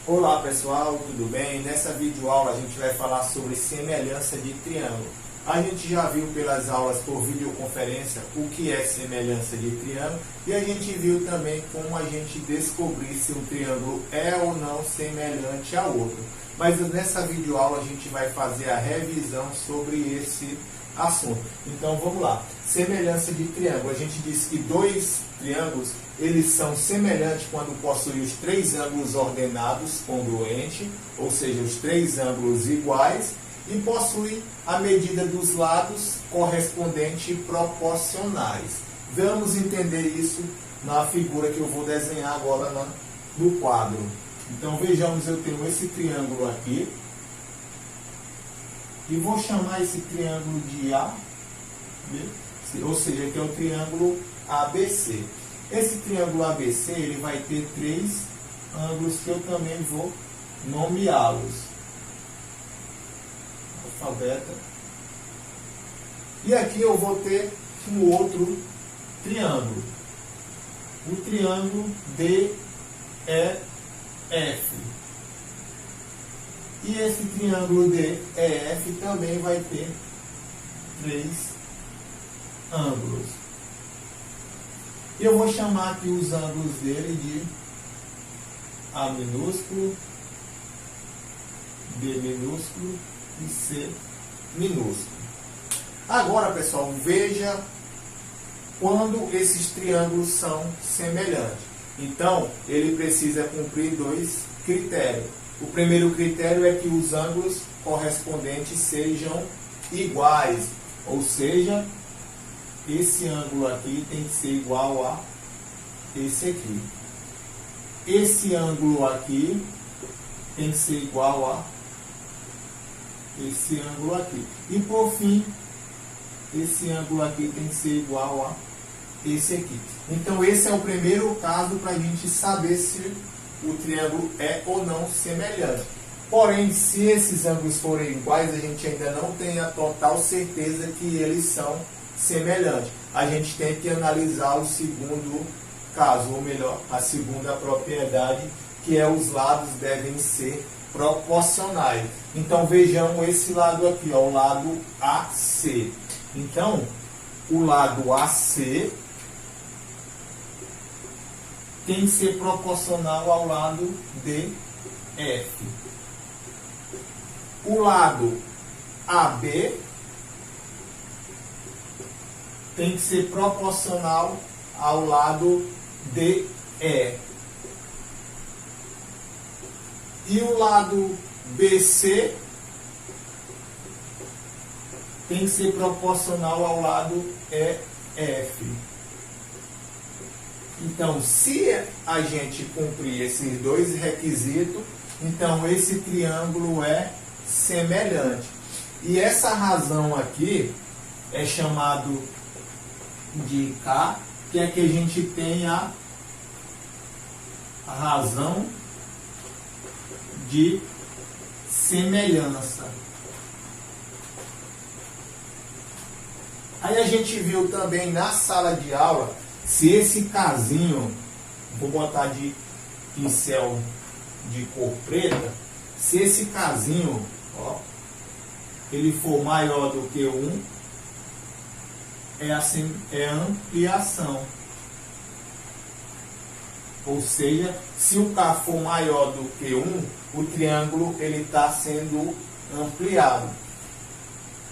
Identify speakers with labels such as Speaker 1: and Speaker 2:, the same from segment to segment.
Speaker 1: Olá pessoal, tudo bem? Nessa videoaula a gente vai falar sobre semelhança de triângulo. A gente já viu pelas aulas por videoconferência o que é semelhança de triângulo e a gente viu também como a gente descobrir se um triângulo é ou não semelhante ao outro. Mas nessa videoaula a gente vai fazer a revisão sobre esse assunto. Então vamos lá. Semelhança de triângulo. A gente disse que dois triângulos eles são semelhantes quando possuem os três ângulos ordenados congruentes, ou seja, os três ângulos iguais, e possuem a medida dos lados correspondente proporcionais. Vamos entender isso na figura que eu vou desenhar agora no quadro. Então vejamos, eu tenho esse triângulo aqui, e vou chamar esse triângulo de A, ou seja, que é o triângulo ABC. Esse triângulo ABC ele vai ter três ângulos que eu também vou nomeá-los. Alfabeta. E aqui eu vou ter um outro triângulo. O triângulo DEF. E esse triângulo DEF também vai ter três ângulos. Eu vou chamar aqui os ângulos dele de A minúsculo, B minúsculo e C minúsculo. Agora, pessoal, veja quando esses triângulos são semelhantes. Então, ele precisa cumprir dois critérios. O primeiro critério é que os ângulos correspondentes sejam iguais, ou seja, esse ângulo aqui tem que ser igual a esse aqui. Esse ângulo aqui tem que ser igual a esse ângulo aqui. E por fim, esse ângulo aqui tem que ser igual a esse aqui. Então esse é o primeiro caso para a gente saber se o triângulo é ou não semelhante. Porém, se esses ângulos forem iguais, a gente ainda não tem a total certeza que eles são semelhantes. A gente tem que analisar o segundo caso, ou melhor, a segunda propriedade, que é os lados devem ser proporcionais. Então vejamos esse lado aqui, ó, o lado AC. Então, o lado AC tem que ser proporcional ao lado DF. O lado AB tem que ser proporcional ao lado DE. E o lado BC tem que ser proporcional ao lado EF. Então, se a gente cumprir esses dois requisitos, então esse triângulo é semelhante. E essa razão aqui é chamado de K, que é que a gente tem a razão de semelhança. Aí a gente viu também na sala de aula, se esse casinho, vou botar de pincel de cor preta, se esse casinho, ó, ele for maior do que 1, é ampliação. Ou seja, se o K for maior do que 1, o triângulo ele está sendo ampliado.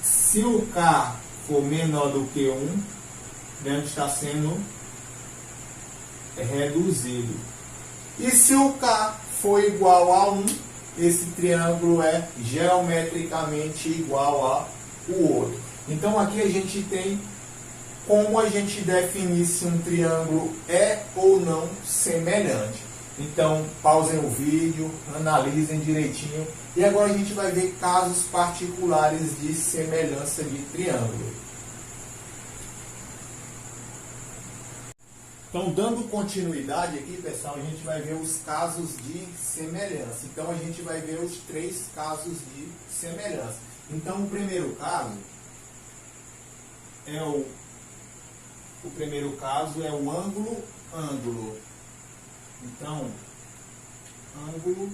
Speaker 1: Se o K for menor do que 1, o triângulo está sendo reduzido. E se o K for igual a 1, esse triângulo é geometricamente igual ao outro. Então aqui a gente tem como a gente definir se um triângulo é ou não semelhante. Então pausem o vídeo, analisem direitinho e agora a gente vai ver casos particulares de semelhança de triângulo. Então, dando continuidade aqui, pessoal, a gente vai ver os casos de semelhança. Então, a gente vai ver os três casos de semelhança. Então, o primeiro caso é o ângulo. Então, ângulo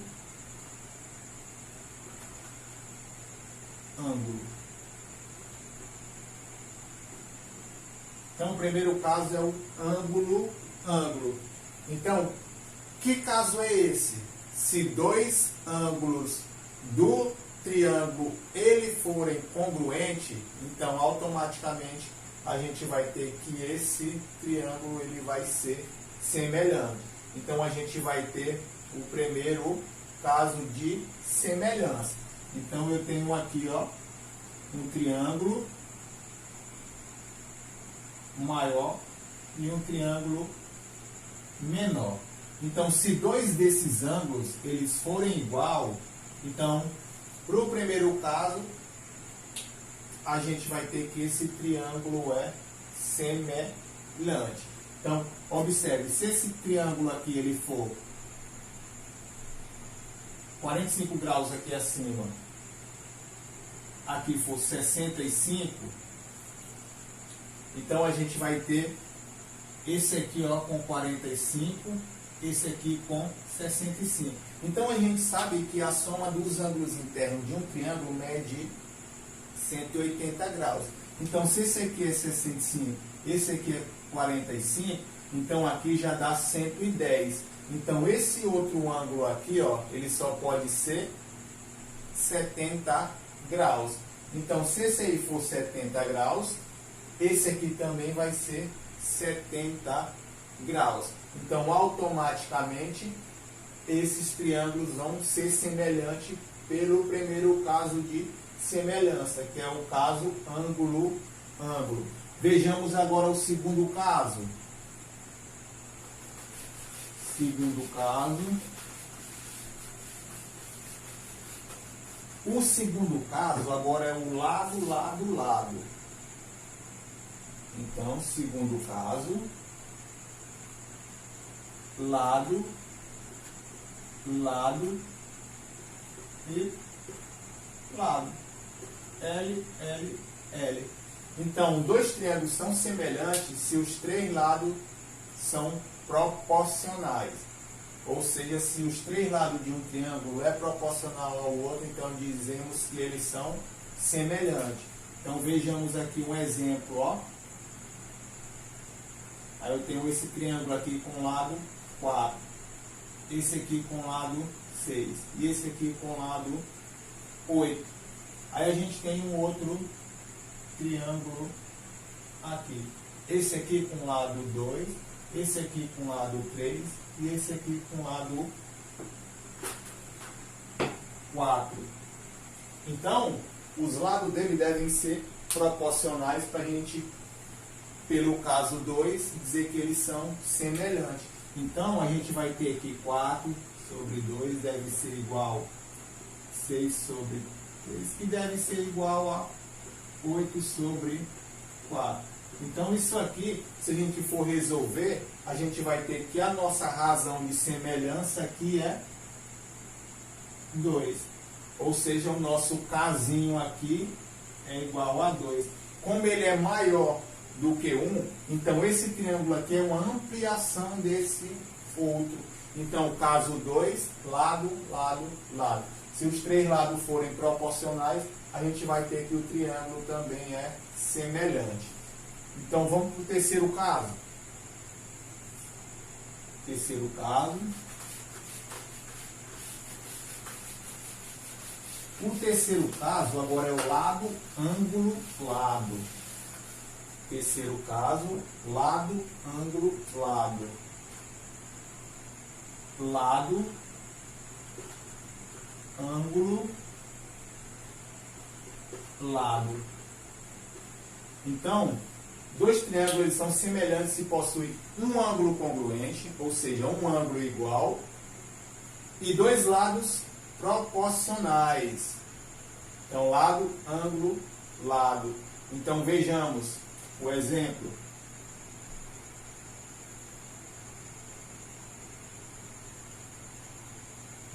Speaker 1: primeiro caso é o ângulo, ângulo. Então, que caso é esse? Se dois ângulos do triângulo ele forem congruentes, então automaticamente a gente vai ter que esse triângulo ele vai ser semelhante. Então a gente vai ter o primeiro caso de semelhança. Então eu tenho aqui, ó, um triângulo maior e um triângulo menor. Então, se dois desses ângulos eles forem igual, então, para o primeiro caso, a gente vai ter que esse triângulo é semelhante. Então, observe, se esse triângulo aqui ele for 45 graus aqui acima, aqui for 65, então a gente vai ter esse aqui, ó, com 45, esse aqui com 65. Então a gente sabe que a soma dos ângulos internos de um triângulo mede 180 graus. Então se esse aqui é 65, esse aqui é 45, então aqui já dá 110. Então esse outro ângulo aqui, ó, ele só pode ser 70 graus. Então se esse aí for 70 graus, esse aqui também vai ser 70 graus. Então, automaticamente, esses triângulos vão ser semelhantes pelo primeiro caso de semelhança, que é o caso ângulo-ângulo. Vejamos agora o segundo caso. Segundo caso. O segundo caso agora é o lado, lado, lado. Então, segundo caso, lado, lado e lado. L, L, L. Então, dois triângulos são semelhantes se os três lados são proporcionais. Ou seja, se os três lados de um triângulo é proporcional ao outro, então dizemos que eles são semelhantes. Então, vejamos aqui um exemplo, ó. Aí eu tenho esse triângulo aqui com lado 4, esse aqui com lado 6 e esse aqui com lado 8. Aí a gente tem um outro triângulo aqui. Esse aqui com lado 2, esse aqui com lado 3 e esse aqui com lado 4. Então, os lados dele devem ser proporcionais para a gente, pelo caso 2, dizer que eles são semelhantes. Então, a gente vai ter aqui 4 sobre 2 deve ser igual a 6 sobre 3, que deve ser igual a 8 sobre 4. Então, isso aqui, se a gente for resolver, a gente vai ter que a nossa razão de semelhança aqui é 2. Ou seja, o nosso casinho aqui é igual a 2. Como ele é maior do que 1, então esse triângulo aqui é uma ampliação desse outro. Então, caso 2, lado, lado, lado. Se os três lados forem proporcionais, a gente vai ter que o triângulo também é semelhante. Então, vamos para o terceiro caso. Terceiro caso. O terceiro caso agora é o lado, ângulo, lado. Terceiro caso, lado, ângulo, lado. Lado, ângulo, lado. Então, dois triângulos eles são semelhantes se possuem um ângulo congruente, ou seja, um ângulo igual, e dois lados proporcionais. Então, lado, ângulo, lado. Então, vejamos o exemplo.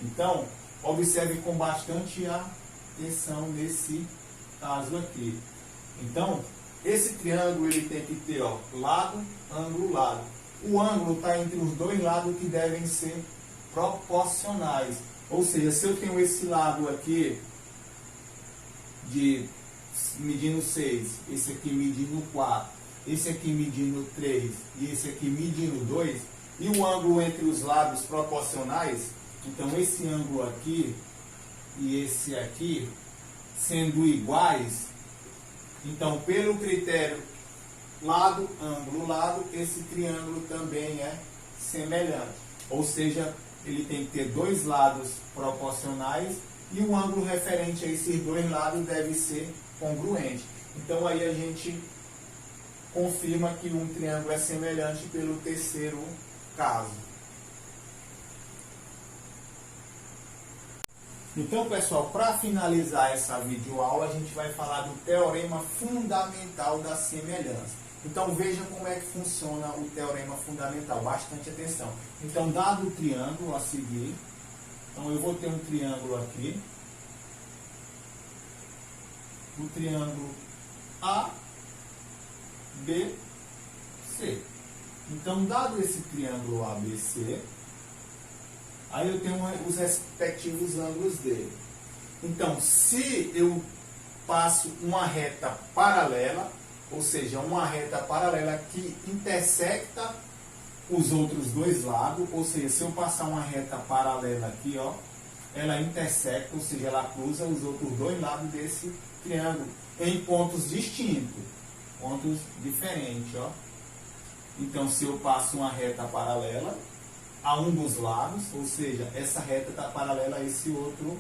Speaker 1: Então, observe com bastante atenção nesse caso aqui. Então, esse triângulo ele tem que ter, ó, lado, ângulo, lado. O ângulo está entre os dois lados que devem ser proporcionais. Ou seja, se eu tenho esse lado aqui medindo 6, esse aqui medindo 4, esse aqui medindo 3 e esse aqui medindo 2, e o ângulo entre os lados proporcionais, então esse ângulo aqui e esse aqui sendo iguais, então pelo critério lado, ângulo, lado, esse triângulo também é semelhante. Ou seja, ele tem que ter dois lados proporcionais e o ângulo referente a esses dois lados deve ser congruente. Então aí a gente confirma que um triângulo é semelhante pelo terceiro caso. Então, pessoal, para finalizar essa videoaula, a gente vai falar do teorema fundamental da semelhança. Então, veja como é que funciona o teorema fundamental. Bastante atenção. Então, dado o triângulo a seguir, então eu vou ter um triângulo aqui. O triângulo ABC. Então, dado esse triângulo ABC, aí eu tenho os respectivos ângulos dele. Então, se eu passo uma reta paralela, ou seja, uma reta paralela que intersecta os outros dois lados, ou seja, se eu passar uma reta paralela aqui, ó, ela intersecta, ou seja, ela cruza os outros dois lados desse triângulo em pontos distintos, pontos diferentes, ó. Então, se eu passo uma reta paralela a um dos lados, ou seja, essa reta está paralela a esse outro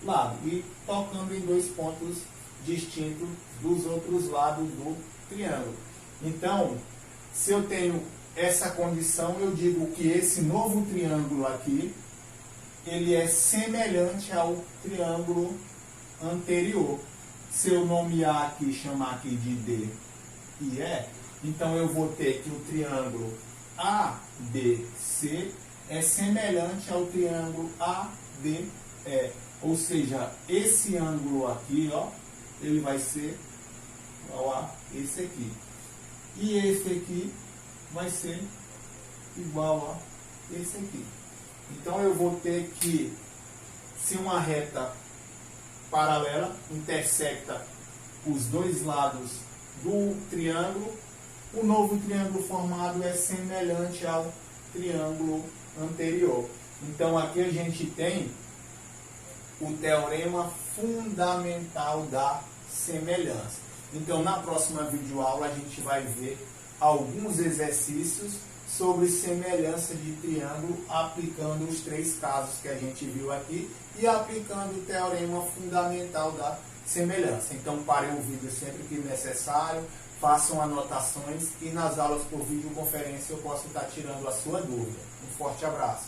Speaker 1: lado, e tocando em dois pontos distintos dos outros lados do triângulo. Então, se eu tenho essa condição, eu digo que esse novo triângulo aqui, ele é semelhante ao triângulo anterior. Se eu nomear aqui, chamar aqui de D e E, então eu vou ter que o triângulo ABC é semelhante ao triângulo ADE. Ou seja, esse ângulo aqui, ó, ele vai ser igual a esse aqui. E esse aqui vai ser igual a esse aqui. Então eu vou ter que, se uma reta paralela intersecta os dois lados do triângulo, o novo triângulo formado é semelhante ao triângulo anterior. Então aqui a gente tem o teorema fundamental da semelhança. Então na próxima videoaula a gente vai ver alguns exercícios sobre semelhança de triângulo, aplicando os três casos que a gente viu aqui e aplicando o teorema fundamental da semelhança. Então parem o vídeo sempre que necessário, façam anotações e nas aulas por videoconferência eu posso estar tirando a sua dúvida. Um forte abraço.